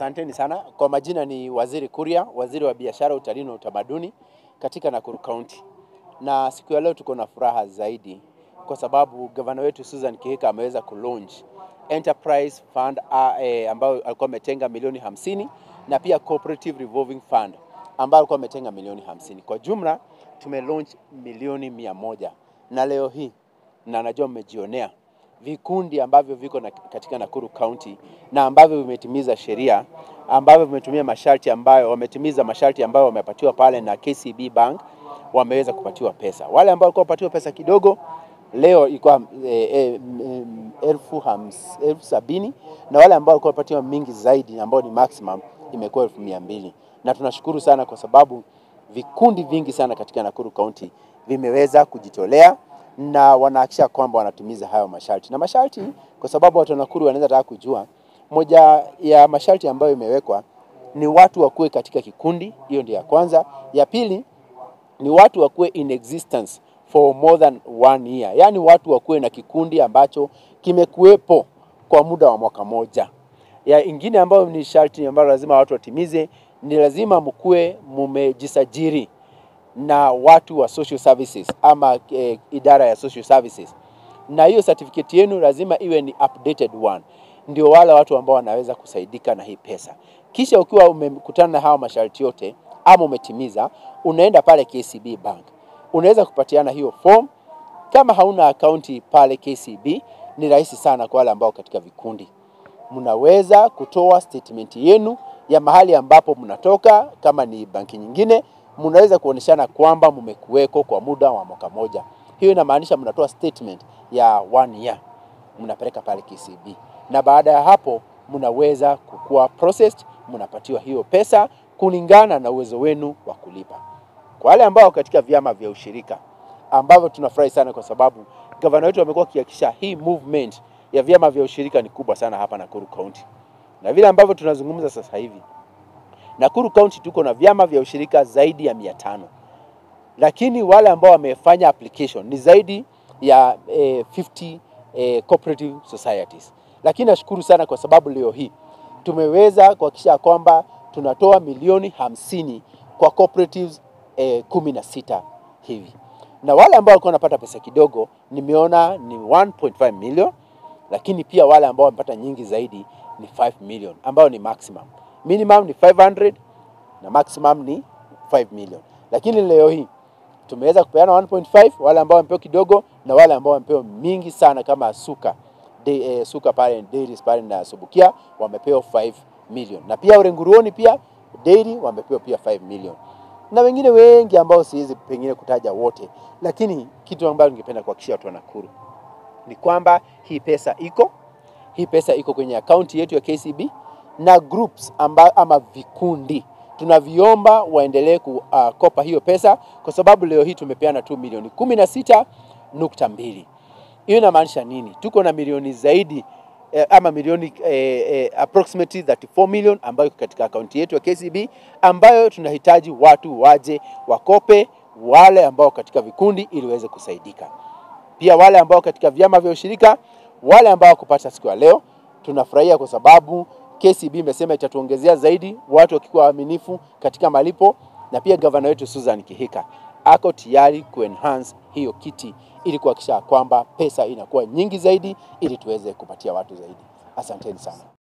Asanteni sana. Kwa majina ni Waziri Kuria, Waziri wa Biashara, Utalii na Utamaduni katika Nakuru County. Na siku ya leo tuko na furaha zaidi kwa sababu gavana wetu Susan Kihika ameweza kulaunch Enterprise Fund ambayo alikuwa ametenga milioni 50 na pia Cooperative Revolving Fund ambayo alikuwa ametenga milioni 50. Kwa jumla tumelaunch milioni 100. Na leo hii na najua mmejionea vikundi ambavyo viko katika Nakuru County na ambavyo vimetimiza sheria, ambavyo vimetumia masharti ambayo wametimiza masharti ambayo wamepatiwa pale na KCB Bank, wameweza kupatiwa pesa. Wale ambao walikuwa wapatiwa pesa kidogo leo ilikuwa 70,000 na wale ambao walikuwa wapatiwa mingi zaidi ambao ni maximum imekuwa 200,000. Na tunashukuru sana kwa sababu vikundi vingi sana katika Nakuru County vimeweza kujitolea na wanahakisha kwamba wanatimiza hayo masharti. Na masharti kwa sababu watu wa Nakuru wanaweza taka kujua, moja ya masharti ambayo imewekwa ni watu wakuwe katika kikundi, hiyo ndio ya kwanza. Ya pili ni watu wakuwe in existence for more than 1 year. Yaani watu wakuwe na kikundi ambacho kimekuwepo kwa muda wa mwaka moja. Ya ingine ambayo ni sharti ambayo lazima watu watimize ni lazima mkuwe mumejisajili na watu wa social services ama idara ya social services. Na hiyo certificate yenu lazima iwe ni updated one. Ndio wale watu ambao wanaweza kusaidika na hii pesa. Kisha ukiwa umekutana na hao masharti yote ama umetimiza, unaenda pale KCB Bank. Unaweza kupatiana hiyo form. Kama hauna akaunti pale KCB, ni rahisi sana kwa wale ambao katika vikundi. Mnaweza kutoa statement yenu ya mahali ambapo mnatoka, kama ni banki nyingine, mnaweza kuoneshana kwamba mmekuweko kwa muda wa mwaka moja. Hiyo inamaanisha mnatoa statement ya 1 year. Mnapeleka pale KCB. Na baada ya hapo mnaweza kukua processed, mnapatiwa hiyo pesa kulingana na uwezo wenu wa kulipa. Kwa wale ambao katika vyama vya ushirika, ambavyo tunafurahi sana kwa sababu gavana wetu amekuwa akihakikisha hii movement ya vyama vya ushirika ni kubwa sana hapa Nakuru County. Na vile ambavyo tunazungumza sasa hivi, Nakuru County tuko na vyama vya ushirika zaidi ya 500. Lakini wale ambao wamefanya application ni zaidi ya 50 cooperative societies. Lakini nashukuru sana kwa sababu leo hii tumeweza kuhakikisha kwamba tunatoa milioni 50 kwa cooperatives 16 hivi. Na wale ambao walikuwa wanapata pesa kidogo nimeona ni 1.5 million, lakini pia wale ambao wamepata nyingi zaidi ni 5 million ambao ni maximum. Minimum ni 500 na maximum ni 5 million. Lakini leo hii tumeweza kupeana 1.5 wale ambao wamepewa kidogo na wale ambao wamepewa mingi sana kama Suka pale Dairies pale na Subukia wamepewa 5 million. Na pia Orenguruoni pia Dairy wamepewa pia 5 million. Na wengine wengi ambao siwezi pengine kutaja wote. Lakini kitu ambacho ningependa kuhakikishia watu wa Nakuru ni kwamba hii pesa iko. Hii pesa iko kwenye account yetu ya KCB na groups ama vikundi tunaviomba waendelee kukopa hiyo pesa kwa sababu leo hii tumepeana tu milioni 16.2. Hiyo inamaanisha nini? Tuko na milioni zaidi ama milioni approximately 34 million ambayo katika akaunti yetu ya KCB ambayo tunahitaji watu waje wakope, wale ambao katika vikundi ili waweze kusaidika. Pia wale ambao katika vyama vya ushirika, wale ambao kupata siku ya leo, tunafurahia kwa sababu KCB imesema itatuongezea zaidi watu wakikuwa waaminifu katika malipo, na pia gavana wetu Susan Kihika ako tayari kuenhance hiyo kiti ili kuhakikisha kwamba pesa inakuwa nyingi zaidi ili tuweze kupatia watu zaidi. Asanteni sana.